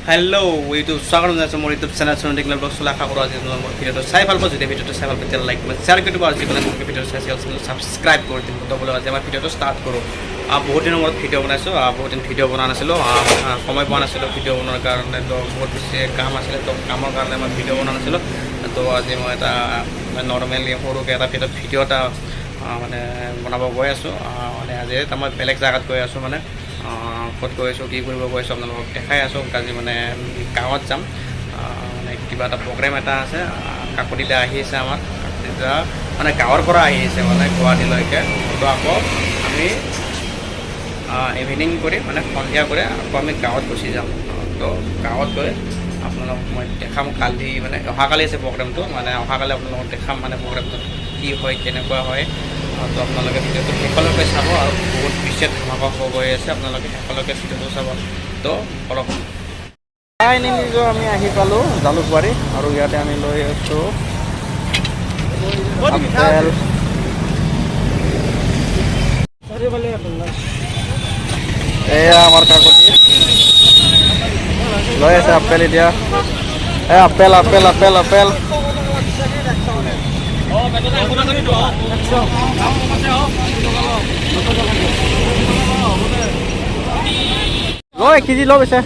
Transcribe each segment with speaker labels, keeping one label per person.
Speaker 1: hello' YouTube স্বাগতম জনাইছোঁ মোৰ ইউটিউব চেনেল সোণালী ব্লগ চলা আশা কৰোঁ আজি মোৰ ভিডিঅ'টো চাই ভাল পাব যদি ভিডিঅ'টো চাই ভাল পায় তেতিয়া লাইক কৰিব শ্বেয়াৰ কৰিব আৰু যিকোনো মোৰ ভিডিঅ' চাই চেনেল ছাবস্ক্ৰাইব কৰি দিম তো বোলে আজি আমাৰ ভিডিঅ'টো ষ্টাৰ্ট কৰোঁ বহুত দিনৰ মূৰত ভিডিঅ' বনাইছোঁ বহুত দিন ভিডিঅ' বনোৱা নাছিলোঁ সময় পোৱা নাছিলোঁ ভিডিঅ' বনোৱাৰ কাৰণে তো বহুত বেছি কাম আছিলে তো কামৰ কাৰণে মই ভিডিঅ' বনোৱা নাছিলোঁ তো আজি মই এটা নৰ্মেলি সৰুকৈ এটা ভিডিঅ' এটা মানে বনাব গৈ আছোঁ মানে আজি মই বেলেগ জেগাত গৈ আছোঁ মানে ক'ত গৈ আছোঁ কি কৰিব গৈ আছোঁ আপোনালোকক দেখাই আছোঁ আজি মানে গাঁৱত যাম মানে কিবা এটা প্ৰগ্ৰেম এটা আছে কাকতিদা আহি আছে আমাৰ কাকতিদা মানে গাঁৱৰ পৰা আহি আছে মানে গুৱাহাটীলৈকে তো আকৌ আমি ইভিনিং কৰি মানে সন্ধিয়া কৰি আকৌ আমি গাঁৱত গুচি যাম তো গাঁৱত গৈ আপোনালোকক মই দেখাম কালি মানে অহাকালি আছে প্ৰগ্ৰেমটো মানে অহাকালি আপোনালোকক দেখাম মানে প্ৰগ্ৰেমটো কি হয় কেনেকুৱা হয় তো আপোনালোকে ভিডিঅ'টো শেষলৈকে চাব আৰু বহুত বিশেষ ধামাকা হ'ব গৈ আছে আপোনালোকে শেষলৈকে ভিডিঅ'টো চাব তো অলপ ফাইনেলি আমি আহি পালোঁ জালুকবাৰী আৰু ইয়াতে আমি লৈ আছোঁ আপেল এয়া আমাৰ কাকতি লৈ আছে আপেল এতিয়া আপেল আপেল আপেল আপেল লো 1 কেজি লো বেছে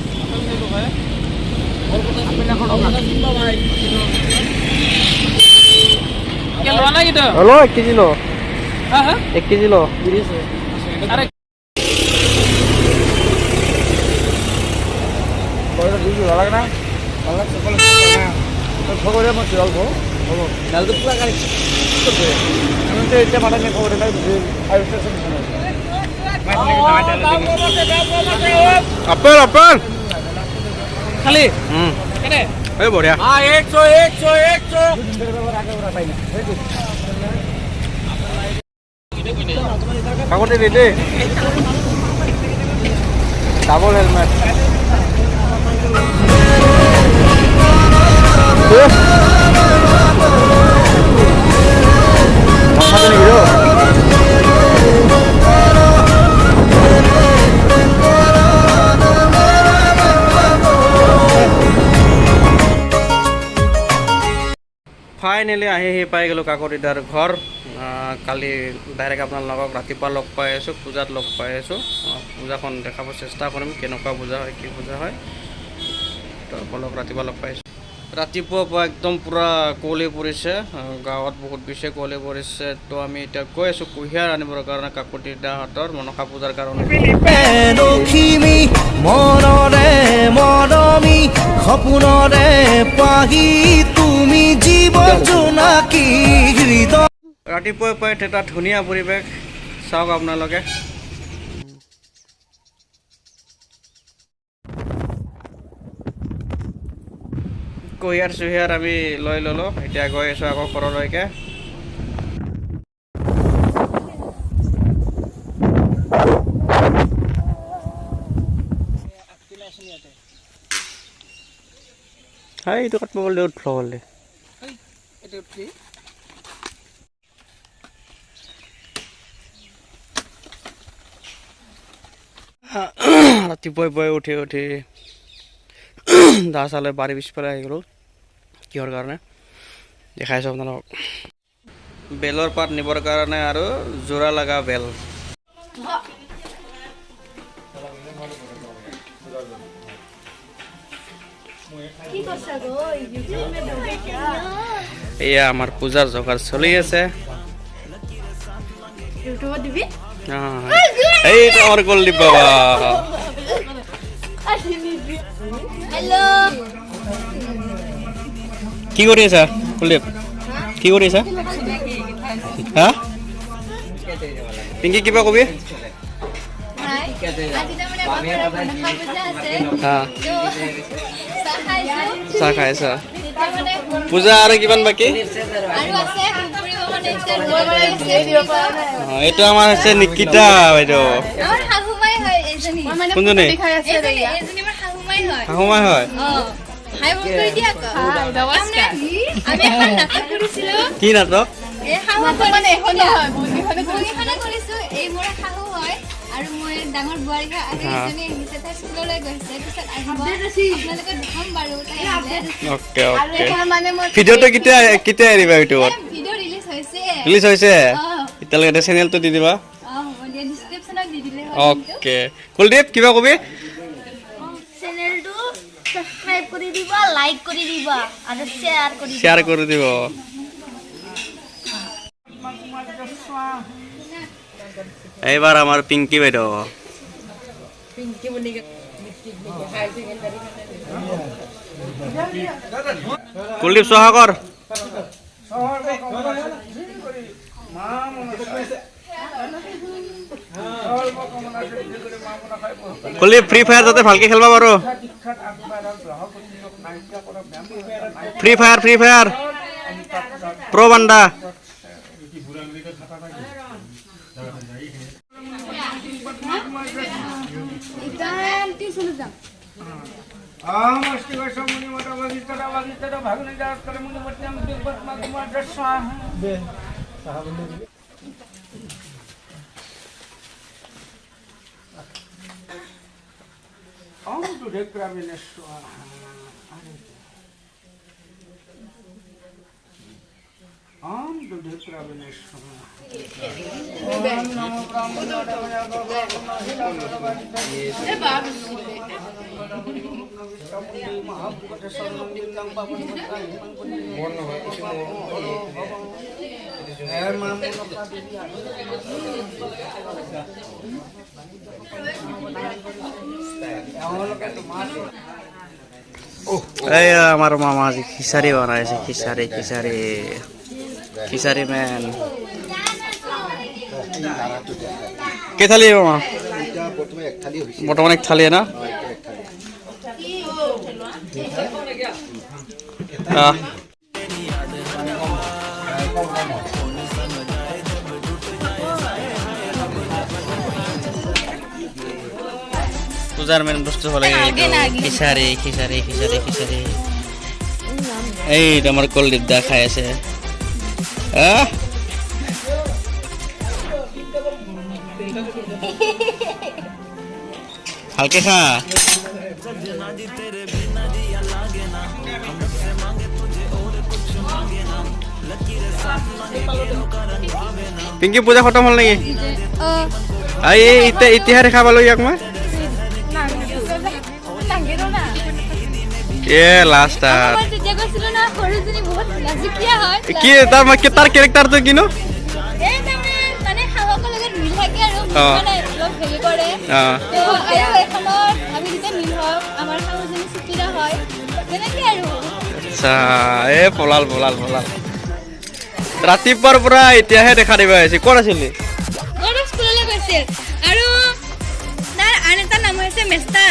Speaker 1: লো 1 কেজি লো 1 কেজি লো আপেল আপেল খালি এই বঢ়িয়া Kakati ready double helmet finally আহি পাই গ'লোঁ কাকতিদাৰ ঘৰ কালি ডাইৰেক্ট আপোনালোকক ৰাতিপুৱা লগ পাই আছোঁ পূজাত লগ পাই আছোঁ পূজাখন দেখাব চেষ্টা কৰিম কেনেকুৱা পূজা হয় কি পূজা হয় তো আপোনালোক ৰাতিপুৱা লগ পাইছোঁ ৰাতিপুৱাৰ পৰা একদম পূৰা কুঁৱলী পৰিছে গাঁৱত বহুত বেছি কুঁৱলী পৰিছে তো আমি এতিয়া গৈ আছোঁ কুঁহিয়াৰ আনিবৰ কাৰণে কাকতিদাহঁতৰ মনসা পূজাৰ কাৰণে ৰাতিপুৱাই পাই এটা ধুনীয়া পৰিৱেশ চাওক আপোনালোকে কুঁহিয়াৰ চুহিয়াৰ আমি লৈ ল'লোঁ এতিয়া গৈ আছোঁ আকৌ ঘৰলৈকে হাই এইটো কাটিব গ'লে উঠব গ'লে ৰাতিপুৱাই পুৱাই উঠি দা চালে বাৰী পিছফালে আহি গ'লোঁ কিহৰ কাৰণে দেখাইছোঁ আপোনালোকক বেলৰ পাত নিবৰ কাৰণে আৰু যোৰা লগা বেল এয়া আমাৰ পূজাৰ যোগাৰ চলি আছে এইটো আমাৰ কুলদীপ বাবা কি কৰি আছা কুলদীপ কি কৰি আছা হা পিংকি কিবা কবি চাহ খাই আছা পূজা আৰু কিমান বাকী এইটো আমাৰ হৈছে নিকিতা বাইদেউ কোনজনী শাহুমাই হয় কি নাটক
Speaker 2: আৰু মই ডাঙৰ বোৱাৰীকা আৰু এজনী আহিছে তাই স্কুললৈ গৈছে পিছত আহিব আপোনালোকে দেখাম বাৰু তাই আহিলে
Speaker 1: ওকে
Speaker 2: আৰু
Speaker 1: ওকে
Speaker 2: এখন মানে মই
Speaker 1: ভিডিঅ'টো কেতিয়া এৰিবা ইউটিউবত
Speaker 2: ভিডিঅ' ৰিলিজ হৈছে
Speaker 1: ৰিলিজ হৈছে
Speaker 2: অ'
Speaker 1: এতিয়ালৈকে চেনেলটো দি দিবা
Speaker 2: মই ডিসক্ৰিপশনত দি দিলে হয়
Speaker 1: ওকে কুলদীপ কিবা কবি
Speaker 2: চেনেলটো সাবস্ক্ৰাইব কৰি দিবা লাইক কৰি দিবা আৰু
Speaker 1: শ্বেয়াৰ কৰি দিব এইবাৰ আমাৰ পিংকি বাইদেউ কুলদীপ সহাকৰ কুলদীপ ফ্ৰী ফায়াৰ যাতে ভালকে খেলবা পাৰো ফ্ৰী ফায়াৰ প্ৰ বান্দা এই আমার মামা আজি খিচারি বানাইছে খিচারি মেন কে থালি মামা বর্তমানে এক থালি না পূজার মেন বস্তু হলে খিচারি এই আমার কুলদীপ দা খাই আছে হালকে খা পিঙ্কি পূজা খতম হল নাকি ইতিহারে খাবালো ইয়াক মই লাষ্ট কি তার ক্যারেক্টারটো কিনো পলাল ৰাতিপুৱাৰ পৰা এতিয়াহে দেখা দিবা আহিছে ক'ত আছিলি
Speaker 2: স্কুললৈ গৈছিল আৰু তাৰ আন এটা নাম হৈছে মেষ্টা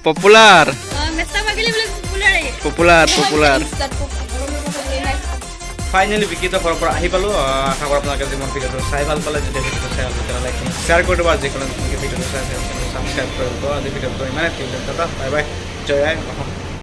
Speaker 1: পপুলাৰ ফাইনেলি বিকিত ঘৰৰ পৰা আহি পালোঁ আশা কৰোঁ আপোনালোকে যদি মোৰ ভিডিঅ'টো চাই ভাল পালে যদি ভিডিঅ'টো চাই ভাল পালে লাইক শ্বেয়াৰ কৰি দিব আৰু যিকোনো ভিডিঅ'টো চাই ছাবস্ক্ৰাইব কৰিব আজি ভিডিঅ'টো ইমানে বাই বাই জয় আই অসম